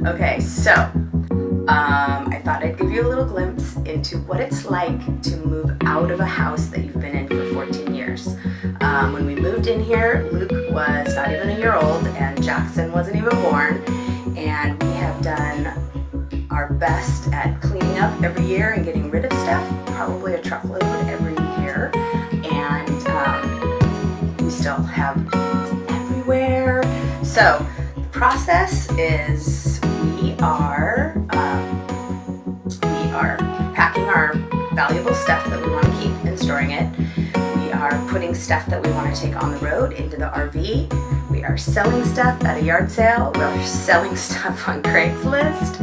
Okay, so I thought I'd give you a little glimpse into what it's like to move out of a house that you've been in for 14 years. When we moved in here, Luke was not even a year old and Jackson wasn't even born, and we have done our best at cleaning up every year and getting rid of stuff, probably a truckload every year, and we still have everywhere. So the process is we are packing our valuable stuff that we want to keep and storing it. We are putting stuff that we want to take on the road into the RV. We are selling stuff at a yard sale. We're selling stuff on Craigslist.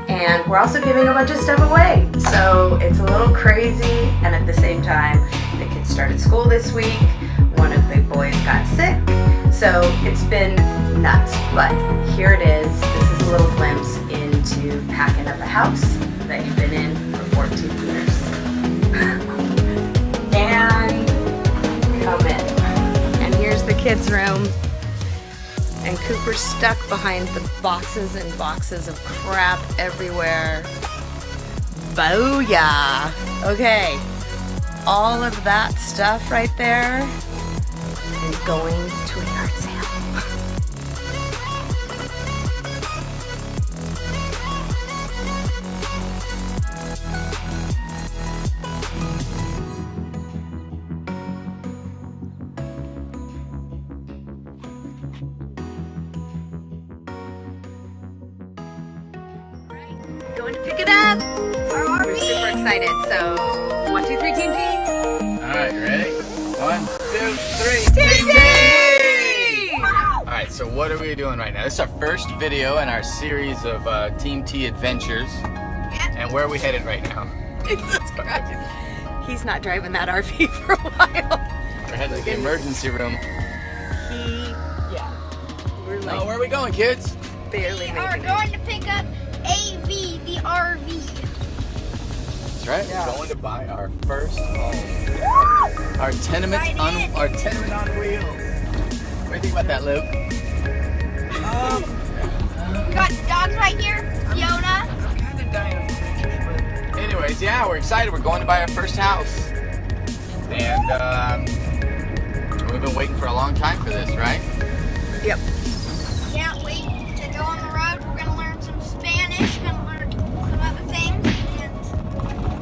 And we're also giving a bunch of stuff away. So it's a little crazy. And at the same time, the kids started school this week. One of the boys got sick. So it's been nuts. But here it is. This is a little glimpse into packing up a house that you've been in for 14 years. And come in. And here's the kids' room. And Cooper's stuck behind the boxes and boxes of crap everywhere. Booyah! Okay, all of that stuff right there is going to a yard sale. Going to pick it up. We're super excited. So, 1, 2, 3, Team T. Alright, ready? 1, 2, 3, Team T! Alright, so what are we doing right now? This is our first video in our series of Team T adventures. And where are we headed right now? Jesus Christ. He's not driving that RV for a while. We're headed to the emergency room. We're like, Oh, where are we going, kids? barely We are making it. going to pick up AV, the RV. That's right, Yeah. we're going to buy our first home. Our tenement on wheels. What do you think about that, Luke? We got dogs right here. Fiona. I'm kind of dying of pictures, but anyways, yeah, we're excited. We're going to buy our first house. And we've been waiting for a long time for this, right? Yep. Can't wait to go on the road. We're going to learn some Spanish. Going to learn some other things. And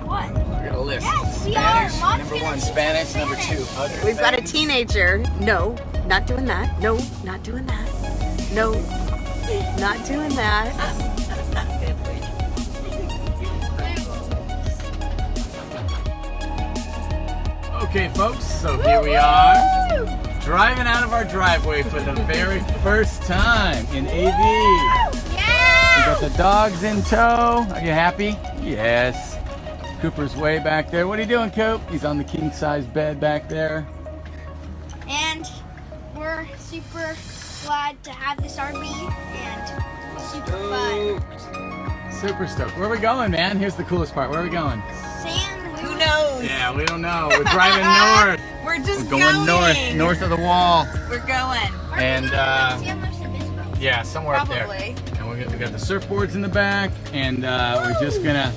what? We're gonna list Yes, we Spanish, are. Mom's number gonna 1, teach Spanish, us number 2, Spanish. other We've got a things. teenager. No, not doing that. No, not doing that. No, not doing that. Okay, folks, so here we are, driving out of our driveway for the very first time in AV. We Yeah! got the dogs in tow. Are you happy? Yes. Cooper's way back there. What are you doing, Coop? He's on the king-size bed back there. And we're super glad to have this RV and super fun. Super stoked. Where are we going, man? Here's the coolest part. Where are we going? Who knows? Yeah, we don't know. We're driving north. We're just We're going north of the wall. We're going. And yeah, somewhere up there. Probably. And we got the surfboards in the back, and we're just gonna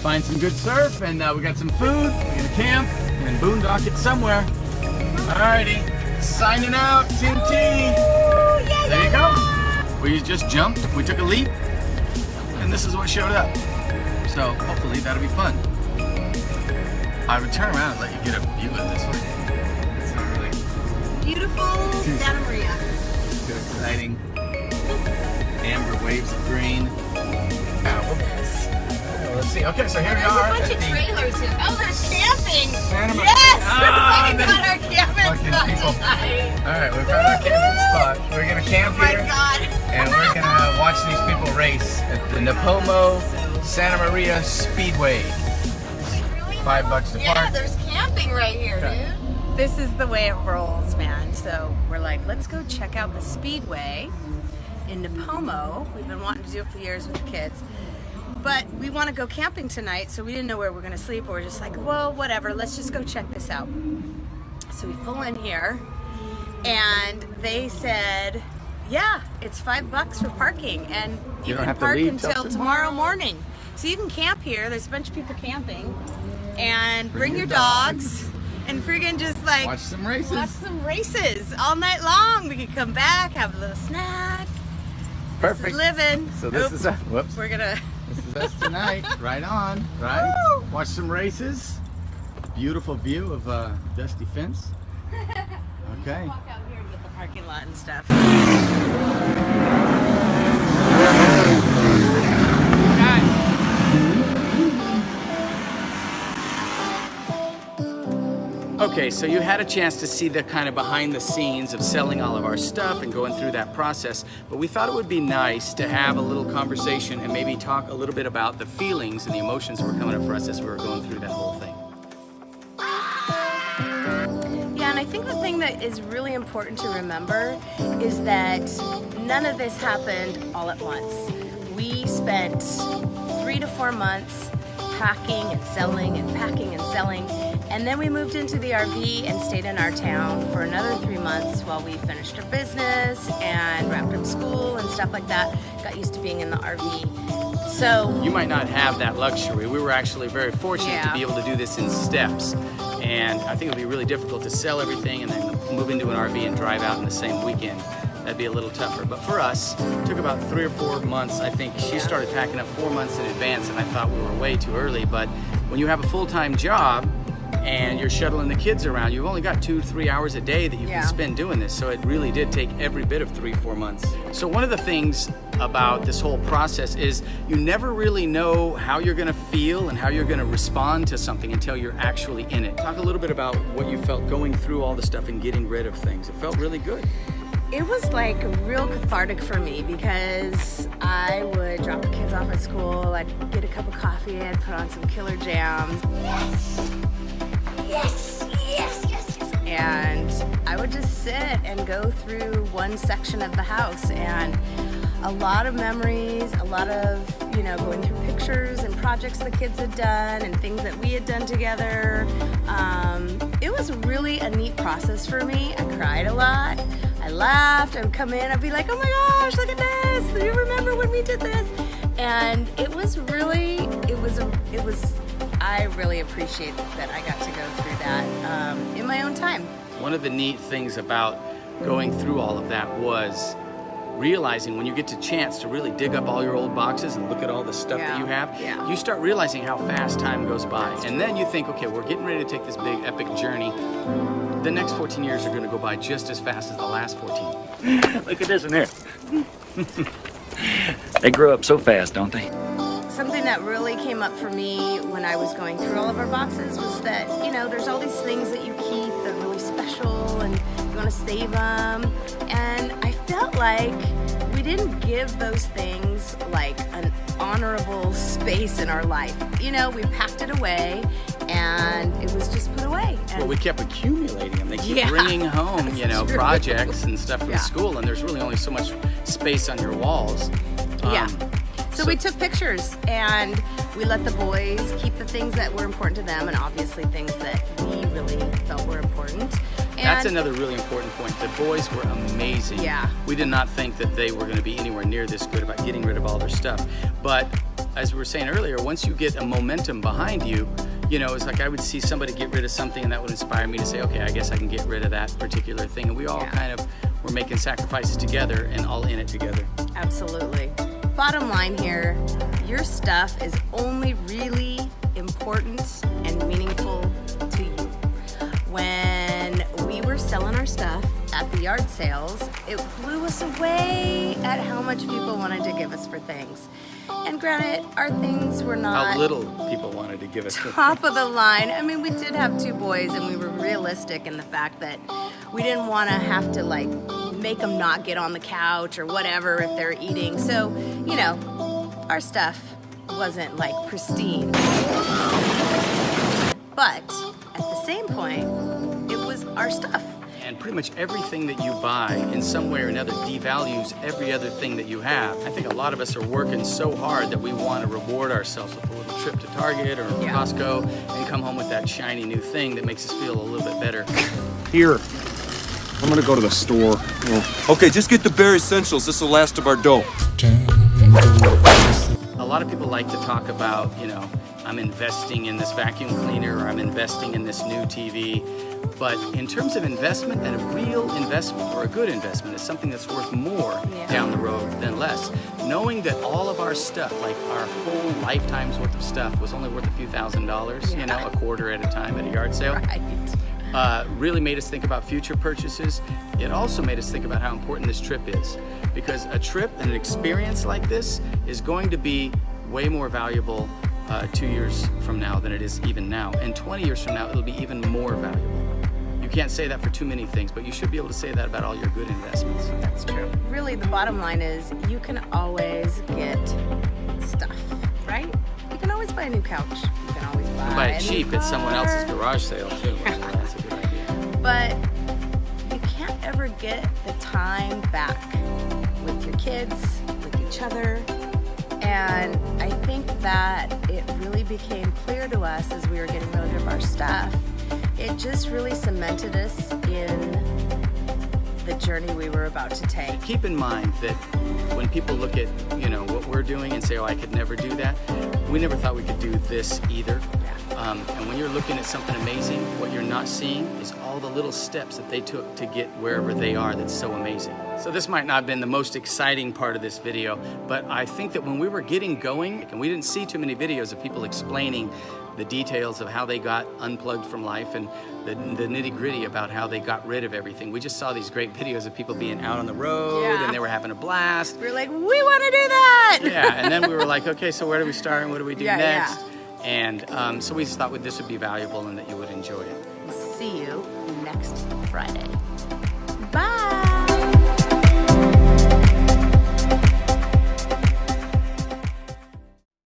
find some good surf, and we got some food. We're gonna camp and boondock it somewhere. Alrighty, signing out, Team T. There you go. We just jumped. We took a leap, and this is what showed up. So hopefully that'll be fun. I would turn around and let you get a view of this one. It's not really Beautiful Santa Maria. too exciting. Amber waves of green. Let's see. Okay, so here we are at the trailers here. Oh, there's camping. Santa Maria. Yes! Ah, We got our camping fucking spot people. tonight. All right, we've got our camping spot. We're gonna camp Oh my here, God. and we're gonna watch these people race at the Napomo Santa Maria Speedway. $5 to Yeah, park. there's camping right here, Okay. dude. This is the way it rolls, man. So we're like, let's go check out the Speedway in Napomo. We've been wanting to do it for years with the kids. But we want to go camping tonight, so we didn't know where we're going to sleep. We're just like, well, whatever, let's just go check this out. So we pull in here, and they said, Yeah, it's $5 for parking, and you don't can have to park leave until till tomorrow morning. So you can camp here. There's a bunch of people camping, and bring your dogs, and friggin' just like Watch some races. watch some races all night long. We can come back, have a little snack. Perfect. This is living. So this Oops. is us. Whoops. We're gonna. This is us tonight. Right on. Right. Woo! Watch some races. Beautiful view of Dusty Fence. Okay. Walk out here and get the parking lot and stuff. Okay, so you had a chance to see the kind of behind the scenes of selling all of our stuff and going through that process, but we thought it would be nice to have a little conversation and maybe talk a little bit about the feelings and the emotions that were coming up for us as we were going through that whole thing. Yeah, and I think the thing that is really important to remember is that none of this happened all at once. We spent 3 to 4 months packing and selling and packing and selling. And then we moved into the RV and stayed in our town for another 3 months while we finished our business and wrapped up school and stuff like that. Got used to being in the RV. So you might not have that luxury. We were actually very fortunate to be able to do this in steps. And I think it would be really difficult to sell everything and then move into an RV and drive out in the same weekend. That'd be a little tougher. But for us, it took about 3 or 4 months. I think she started packing up 4 months in advance, and I thought we were way too early. But when you have a full-time job and you're shuttling the kids around, you've only got 2 to 3 hours a day that you can spend doing this. So it really did take every bit of 3 or 4 months. So one of the things about this whole process is you never really know how you're gonna feel and how you're gonna respond to something until you're actually in it. Talk a little bit about what you felt going through all the stuff and getting rid of things. It felt really good. It was like real cathartic for me because I would drop the kids off at school, I'd get a cup of coffee, I'd put on some killer jams. Yes, yes, yes, yes. And I would just sit and go through one section of the house, and a lot of memories, a lot of, going through pictures and projects the kids had done and things that we had done together. It was really a neat process for me. I cried a lot. I laughed. I would come in. I'd be like, "Oh my gosh, look at this! Do you remember when we did this?" And it was really, I really appreciate that I got to go through that in my own time. One of the neat things about going through all of that was realizing when you get the chance to really dig up all your old boxes and look at all the stuff that you have, you start realizing how fast time goes by. And then you think, okay, we're getting ready to take this big epic journey. The next 14 years are going to go by just as fast as the last 14. Look at this in here. They grow up so fast, don't they? Something that really came up for me when I was going through all of our boxes was that, there's all these things that you keep that are really special and you want to save them. And I felt like we didn't give those things like an honorable space in our life. We packed it away and it was just put away. Well, we kept accumulating them. They keep bringing home, projects and stuff from school, and there's really only so much space on your walls. So we took pictures and we let the boys keep the things that were important to them and obviously things that we really felt were important. And that's another really important point. The boys were amazing. Yeah. We did not think that they were going to be anywhere near this good about getting rid of all their stuff. But as we were saying earlier, once you get a momentum behind you, it's like I would see somebody get rid of something and that would inspire me to say, okay, I guess I can get rid of that particular thing. And we all kind of were making sacrifices together and all in it together. Absolutely. Bottom line here, your stuff is only really important and meaningful to you. When we were selling our stuff at the yard sales, it blew us away at how much people wanted to give us for things. And granted, our things were not how little people wanted to give us top of the line. I mean, we did have 2 boys and we were realistic in the fact that we didn't want to have to make them not get on the couch or whatever if they're eating. So, our stuff wasn't pristine. But at the same point, it was our stuff. And pretty much everything that you buy in some way or another devalues every other thing that you have. I think a lot of us are working so hard that we want to reward ourselves with a little trip to Target or Costco and come home with that shiny new thing that makes us feel a little bit better. Here. I'm gonna go to the store. Okay, just get the bare essentials. This will last of our dough. A lot of people like to talk about, you know, I'm investing in this vacuum cleaner or I'm investing in this new TV. But in terms of investment, and a real investment or a good investment is something that's worth more down the road than less. Knowing that all of our stuff, like our whole lifetime's worth of stuff, was only worth a few $1,000s, you know, a quarter at a time at a yard sale. Really made us think about future purchases. It also made us think about how important this trip is, because a trip and an experience like this is going to be way more valuable 2 years from now than it is even now, and 20 years from now it'll be even more valuable. You can't say that for too many things, but you should be able to say that about all your good investments. That's true. Really, the bottom line is you can always get stuff, right? You can always buy a new couch. You can always buy it cheap at someone else's garage sale too. That's a good idea. But you can't ever get the time back with your kids, with each other. And I think that it really became clear to us as we were getting rid of our stuff. It just really cemented us in the journey we were about to take. Keep in mind that when people look at, you know, what we're doing and say, oh, I could never do that, we never thought we could do this either. And when you're looking at something amazing, what you're not seeing is all the little steps that they took to get wherever they are that's so amazing. So this might not have been the most exciting part of this video, but I think that when we were getting going, and we didn't see too many videos of people explaining the details of how they got unplugged from life and the nitty-gritty about how they got rid of everything. We just saw these great videos of people being out on the road and they were having a blast. We were like, we want to do that! Yeah, and then we were like, okay, so where do we start and what do we do next? And so we just thought this would be valuable and that you would enjoy it. See you next Friday.